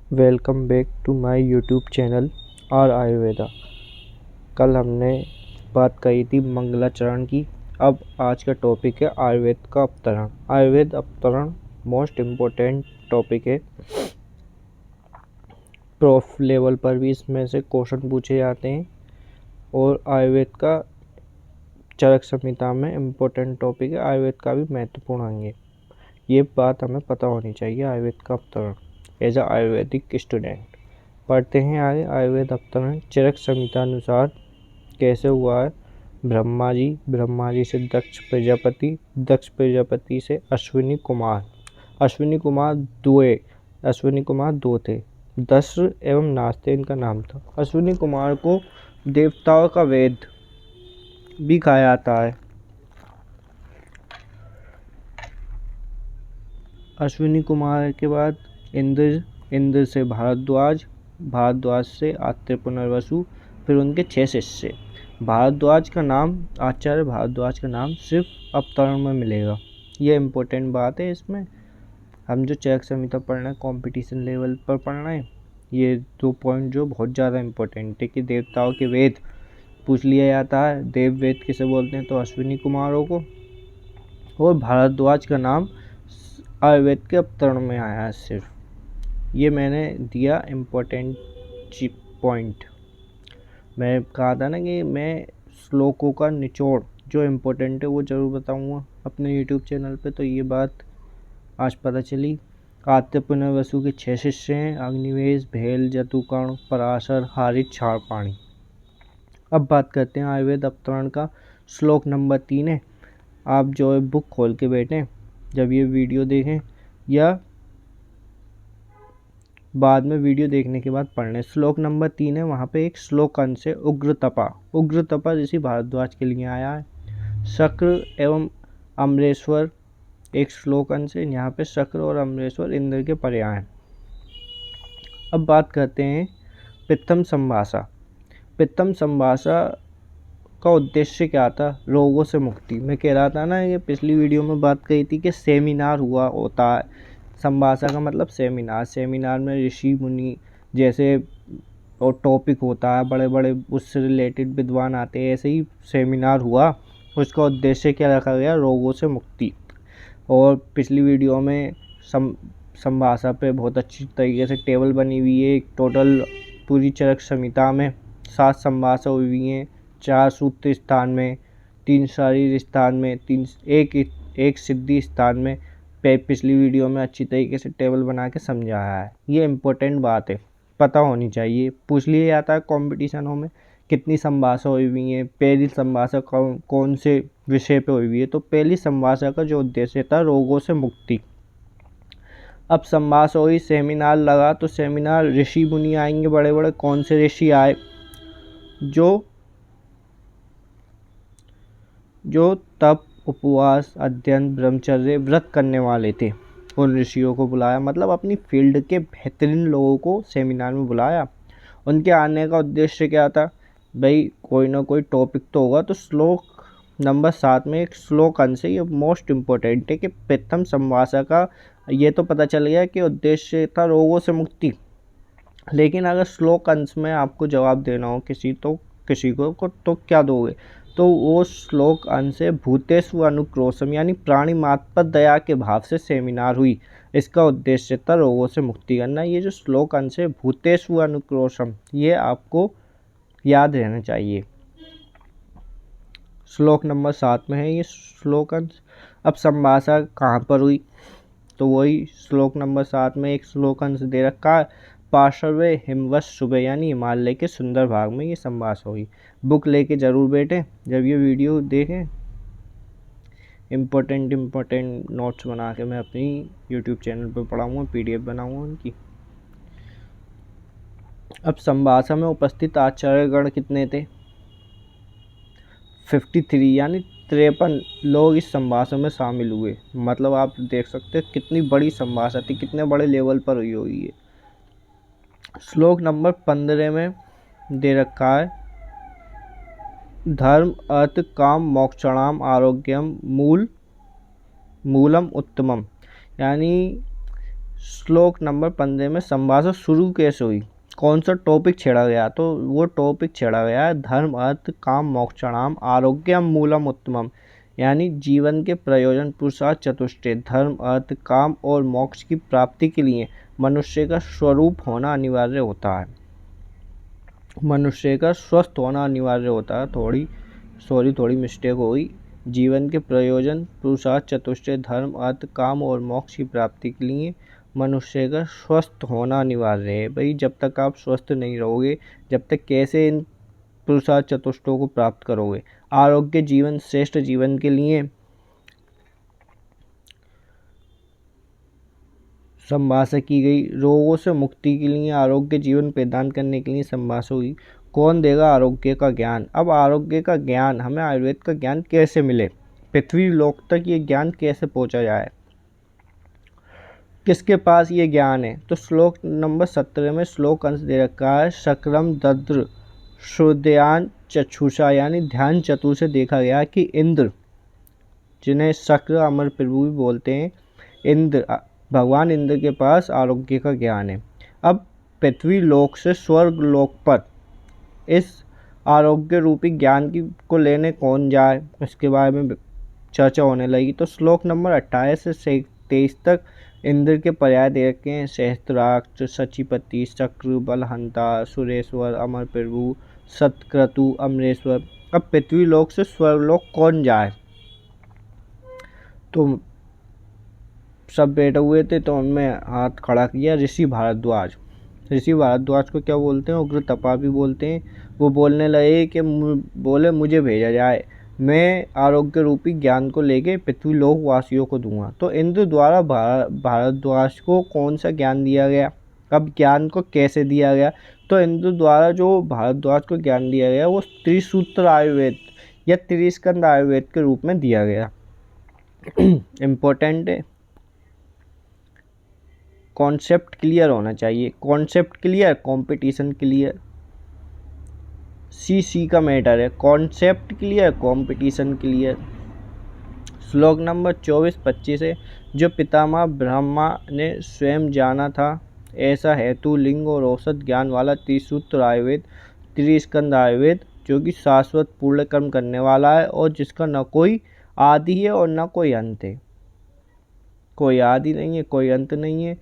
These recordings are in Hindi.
Welcome back to my YouTube channel R Ayurveda. कल हमने बात कही थी मंगलाचरण की। अब आज का टॉपिक है आयुर्वेद का अवतरण। आयुर्वेद अवतरण मोस्ट इम्पोर्टेंट टॉपिक है। प्रोफ लेवल पर भी इसमें से क्वेश्चन पूछे जाते हैं और आयुर्वेद का चरक संहिता में इम्पोर्टेंट टॉपिक है। आयुर्वेद का भी महत्वपूर्ण अंग है। ये बात हमें पता होनी चाहिए। आयुर्वेद का अवतरण एज अ आयुर्वेदिक स्टूडेंट पढ़ते हैं आगे। आयुर्वेद अवतरण चरक संहिता अनुसार कैसे हुआ है। ब्रह्मा जी से दक्ष प्रजापति, दक्ष प्रजापति से अश्विनी कुमार, अश्विनी कुमार दो थे, दस्र एवं नास्ते इनका नाम था। अश्विनी कुमार को देवताओं का वेद भी कहा जाता है। अश्विनी कुमार के बाद इंद्र से भारद्वाज, भारद्वाज से आत्रेय पुनर्वसु, फिर उनके 6 शिष्य। भारद्वाज का नाम, आचार्य भारद्वाज का नाम सिर्फ अवतरण में मिलेगा। ये इम्पोर्टेंट बात है। इसमें हम जो चरक संहिता पढ़ रहे हैं कॉम्पिटिशन लेवल पर पढ़ रहे हैं, ये 2 पॉइंट जो बहुत ज़्यादा इम्पोर्टेंट है कि देवताओं के वेद पूछ लिया जाता है। देव वेद किसे बोलते हैं तो अश्विनी कुमारों को। और भारद्वाज का नाम आयुर्वेद के अवतरण में आया है सिर्फ। ये मैंने दिया इम्पोर्टेंट पॉइंट। मैं कहा था ना कि मैं श्लोकों का निचोड़ जो इम्पोर्टेंट है वो ज़रूर बताऊंगा अपने यूट्यूब चैनल पे। तो ये बात आज पता चली। आत्रेय पुनर्वसु के 6 शिष्य हैं, अग्निवेश, भेल, जतुकर्ण, पराशर, हारित, क्षारपाणी। अब बात करते हैं आयुर्वेद अवतरण का। श्लोक नंबर 3 है। आप जो है बुक खोल के बैठें जब ये वीडियो देखें या बाद में वीडियो देखने के बाद पढ़ने। श्लोक नंबर 3 है, वहाँ पे एक श्लोक अंश है उग्र तपा ऋषि भारद्वाज के लिए आया है। शक्र एवं अमरेश्वर एक श्लोक अंश है। यहाँ पे शक्र और अमरेश्वर इंद्र के पर्याय हैं। अब बात करते हैं पित्तम संभाषा। पित्तम संभाषा का उद्देश्य क्या था। रोगों से मुक्ति। मैं कह रहा था ना, ये पिछली वीडियो में बात कही थी कि सेमिनार होता है। संभाषा का मतलब सेमिनार में ऋषि मुनि जैसे और टॉपिक होता है, बड़े बड़े उससे रिलेटेड विद्वान आते हैं। ऐसे ही सेमिनार हुआ, उसका उद्देश्य क्या रखा गया, रोगों से मुक्ति। और पिछली वीडियो में संभाषा पे बहुत अच्छी तरीके से टेबल बनी हुई है। टोटल पूरी चरक संहिता में 7 संभाषा हुई हैं, 4 सूत्र स्थान में, 3 शारीर स्थान में, एक सिद्धि स्थान में। पिछली वीडियो में अच्छी तरीके से टेबल बना के समझाया है। ये इम्पोर्टेंट बात है, पता होनी चाहिए। पूछ लिया जाता है कॉम्पिटिशनों में कितनी संभाषा हुई हुई है, पहली संभाषा कौन से विषय पे हुई हुई है। तो पहली संभाषा का जो उद्देश्य था रोगों से मुक्ति। अब संभाषा हुई, सेमिनार लगा, तो सेमिनार ऋषि मुनि आएंगे बड़े बड़े। कौन से ऋषि आए, जो तप, उपवास, अध्ययन, ब्रह्मचर्य, व्रत करने वाले थे। उन ऋषियों को बुलाया, मतलब अपनी फील्ड के बेहतरीन लोगों को सेमिनार में बुलाया। उनके आने का उद्देश्य क्या था, भाई कोई ना कोई टॉपिक तो होगा। तो श्लोक नंबर 7 में एक श्लोक अंश है, ये मोस्ट इम्पोर्टेंट है कि प्रथम संभाषा का ये तो पता चल गया कि उद्देश्य था रोगों से मुक्ति। लेकिन अगर श्लोक अंश में आपको जवाब देना हो किसी को तो क्या दोगे, तो वो श्लोक अंश है भूतेषु अनुक्रोशम, यानी प्राणी मात्र पर दया के भाव से सेमिनार हुई। इसका उद्देश्य था रोगों से मुक्ति करना। ये जो श्लोक अंश है भूतेषु अनुक्रोशम, ये आपको याद रहना चाहिए। श्लोक नंबर 7 में है ये श्लोक अंश। अब संभाषा कहाँ पर हुई, तो वही श्लोक नंबर 7 में एक श्लोक अंश दे रखा है, पार्श्वे हिमवत सुबह, यानी हिमालय के सुंदर भाग में ये संभाषा हुई। बुक लेके ज़रूर बैठें जब ये वीडियो देखें। इम्पोर्टेंट नोट्स बना के मैं अपनी यूट्यूब चैनल पर पढ़ाऊँगा, PDF बनाऊँगा उनकी। अब संभाषा में उपस्थित आचार्यगण कितने थे, 53, यानी 53 लोग इस संभाषा में शामिल हुए। मतलब आप देख सकते हैं कितनी बड़ी संभाषा थी, कितने बड़े लेवल पर हुई है। श्लोक नंबर 15 में दे रखा है, धर्म अर्थ काम मोक्षणाम आरोग्यम मूलम उत्तमम, यानी श्लोक नंबर 15 में संभाषण शुरू कैसे हुई, कौन सा टॉपिक छेड़ा गया, तो वो टॉपिक छेड़ा गया है धर्म अर्थ काम मोक्षणाम आरोग्यम मूलम उत्तमम, यानी जीवन के प्रयोजन पुरुषार्थ चतुष्टय धर्म अर्थ काम और मोक्ष की प्राप्ति के लिए मनुष्य का स्वरूप होना अनिवार्य होता है, मनुष्य का स्वस्थ होना अनिवार्य होता है। थोड़ी मिस्टेक हो गई। जीवन के प्रयोजन पुरुषार्थ चतुष्टय धर्म अर्थ काम और मोक्ष की प्राप्ति के लिए मनुष्य का स्वस्थ होना अनिवार्य है। भाई जब तक आप स्वस्थ नहीं रहोगे, जब तक कैसे इन पुरुषार्थ चतुष्टयों को प्राप्त करोगे। आरोग्य जीवन श्रेष्ठ जीवन के लिए संभाषा की गई। रोगों से मुक्ति के लिए आरोग्य जीवन प्रदान करने के लिए संभाषा हुई। कौन देगा आरोग्य का ज्ञान। अब आरोग्य का ज्ञान हमें आयुर्वेद का ज्ञान कैसे मिले, पृथ्वी लोक तक ये ज्ञान कैसे पहुंचा जाए, किसके पास ये ज्ञान है। तो श्लोक नंबर 17 में श्लोक अंश दे रखा है शक्रम दद्र श्रोदयान चक्षुषा, यानी ध्यान चतु से देखा गया कि इंद्र, जिन्हें शक्र अमर प्रभु भी बोलते हैं, इंद्र भगवान इंद्र के पास आरोग्य का ज्ञान है। अब पृथ्वी लोक से स्वर्ग लोक पर इस आरोग्य रूपी ज्ञान को लेने कौन जाए, इसके बारे में चर्चा होने लगी। तो श्लोक नंबर 28 से 23 तक इंद्र के पर्याय दे रखे हैं सहस्त्राक्ष सचिपति शक्र बलहंता सुरेश्वर अमर प्रभु सतक्रतु अमरेश्वर। अब पृथ्वी लोक से स्वर्गलोक कौन जाए, तो सब बैठे हुए थे, तो उनमें हाथ खड़ा किया ऋषि भारद्वाज। ऋषि भारद्वाज को क्या बोलते हैं, उग्र तपा भी बोलते हैं। वो बोलने लगे कि बोले मुझे भेजा जाए, मैं आरोग्य रूपी ज्ञान को लेके पृथ्वी लोक वासियों को दूंगा। तो इंद्र द्वारा भारद्वाज को कौन सा ज्ञान दिया गया, अब ज्ञान को कैसे दिया गया। तो इंद्र द्वारा जो भारद्वाज को ज्ञान दिया गया वो त्रिसूत्र आयुर्वेद या त्रिस्कंद आयुर्वेद के रूप में दिया गया। इम्पोर्टेंट है, कॉन्सेप्ट क्लियर होना चाहिए। कॉन्सेप्ट क्लियर, कंपटीशन क्लियर, सी का मैटर है। Concept clear, competition clear. श्लोक नंबर 24-25 है जो पितामह ब्रह्मा ने स्वयं जाना था, ऐसा हेतु लिंग और औसत ज्ञान वाला त्रिसूत्र आयुर्वेद त्रिस्कंद आयुर्वेद, जो कि शाश्वत पूर्ण कर्म करने वाला है और जिसका न कोई आदि है और न कोई अंत है। कोई आदि नहीं है, कोई अंत नहीं है।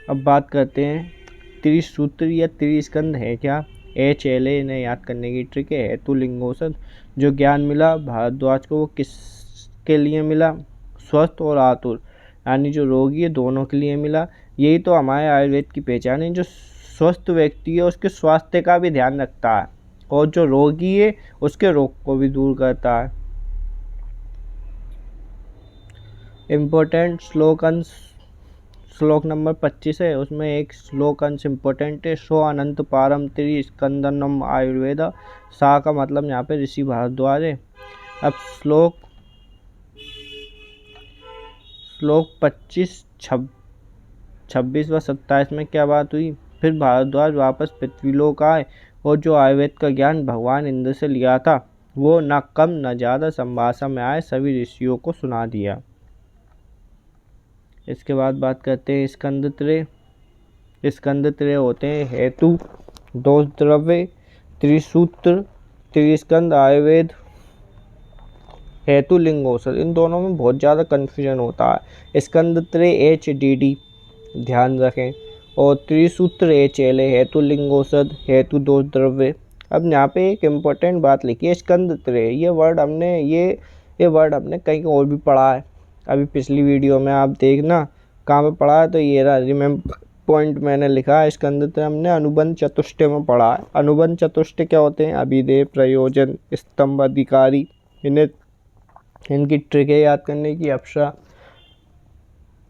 अब बात करते हैं त्रिसूत्र या त्रिस्कंद है क्या। HLA इन्हें याद करने की ट्रिक है। हेतु लिंगोषध, जो ज्ञान मिला भारद्वाज को वो किसके लिए मिला, स्वस्थ और आतुर, यानी जो रोगी है दोनों के लिए मिला। यही तो हमारे आयुर्वेद की पहचान है, जो स्वस्थ व्यक्ति है उसके स्वास्थ्य का भी ध्यान रखता है और जो रोगी है उसके रोग को भी दूर करता है। इम्पोर्टेंट श्लोक अंश श्लोक नंबर 25 है, उसमें एक श्लोक अंश इम्पोर्टेंट है सो अनंत पारम त्रिस्कंदनम आयुर्वेद। सा का मतलब यहाँ पे ऋषि भारद्वाज है। अब श्लोक 25, 26 व 27 में क्या बात हुई। फिर भारद्वाज वापस पृथ्वीलोक आए और जो आयुर्वेद का ज्ञान भगवान इंद्र से लिया था वो न कम न ज़्यादा संभाषा में आए सभी ऋषियों को सुना दिया। इसके बाद बात करते हैं स्कंद त्रय। स्कंद त्रय होते हैं हेतु, दोष द्रव्य, त्रिसूत्र, त्रिस्कंद आयुर्वेद, हेतु लिंग औषध। इन दोनों में बहुत ज़्यादा कन्फ्यूजन होता है। स्कंद त्रय HDD ध्यान रखें और त्रिसूत्र HLA हेतु लिंग औषध हेतु दोष द्रव्य। अब यहाँ पे एक इम्पोर्टेंट बात लिखी है स्कंद त्रय, ये वर्ड हमने कहीं और भी पढ़ा है। अभी पिछली वीडियो में आप देखना कहाँ पे पढ़ा है, तो ये रहा रिमेम्बर पॉइंट मैंने लिखा है। स्कंद त्रय हमने अनुबंध चतुष्टय में पढ़ा है। अनुबंध चतुष्टय क्या होते हैं, अभिधेय प्रयोजन स्तंभ अधिकारी। इनकी ट्रिक है याद करने की। अप्सरा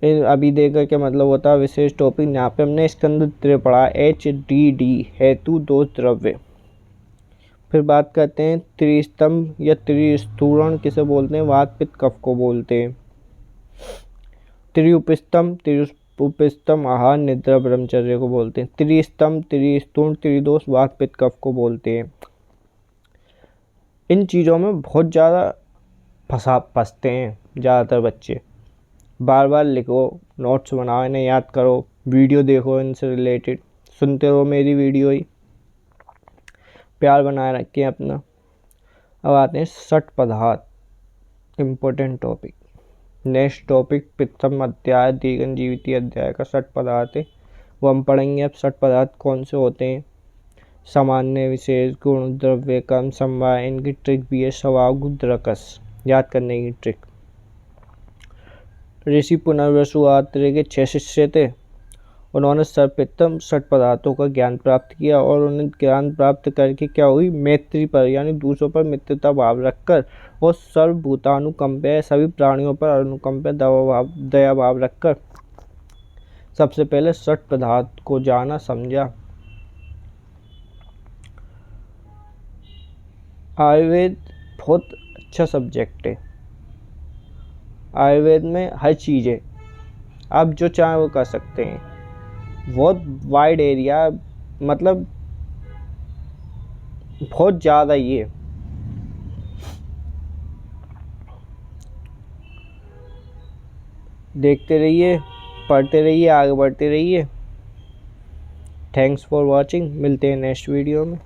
अभिधेय का क्या मतलब होता है, विशेष टॉपिक। यहाँ पे हमने स्कंद त्रय पढ़ा HDD हेतु दोष द्रव्य। फिर बात करते हैं त्रिस्तंभ या त्रिस्तूरण किसे बोलते हैं, वात पित्त कफ को बोलते हैं। त्रिउपस्तंभ आहार निद्रा ब्रह्मचर्य को बोलते हैं। त्रिस्तंभ त्रिस्तूण त्रिदोष वात पित्त कफ को बोलते हैं। इन चीज़ों में बहुत ज़्यादा फंसते हैं ज़्यादातर बच्चे। बार बार लिखो, नोट्स बनाओ, इन्हें याद करो, वीडियो देखो इनसे रिलेटेड, सुनते रहो मेरी वीडियो ही, प्यार बनाए रखें अपना। अब आते हैं षट पदार्थ, इम्पोर्टेंट टॉपिक। नेक्स्ट टॉपिक प्रथम अध्याय द्विगुण जीवितीय अध्याय का षट पदार्थ है, वो हम पढ़ेंगे। अब षट पदार्थ कौन से होते हैं, सामान्य, विशेष, गुण, द्रव्य, कर्म, समवाय, इनकी ट्रिक भी है, स्वभाव, गुद्रकस, याद करने की ट्रिक। ऋषि पुनर्वसु आत्रेय के 6 शिष्य थे। उन्होंने सर्वप्रथम षट पदार्थों का ज्ञान प्राप्त किया और उन्हें ज्ञान प्राप्त करके क्या हुई, मैत्री पर यानी दूसरों पर मित्रता भाव रखकर और सर्वभूतानुकंप, सभी प्राणियों पर अनुकंप दया भाव रखकर सबसे पहले षट पदार्थ को जाना समझा। आयुर्वेद बहुत अच्छा सब्जेक्ट है। आयुर्वेद में हर चीज़ है, आप जो चाहें वो कर सकते हैं। बहुत वाइड एरिया, मतलब बहुत ज़्यादा ये। देखते रहिए, पढ़ते रहिए, आगे बढ़ते रहिए। Thanks for watching. मिलते हैं नेक्स्ट वीडियो में।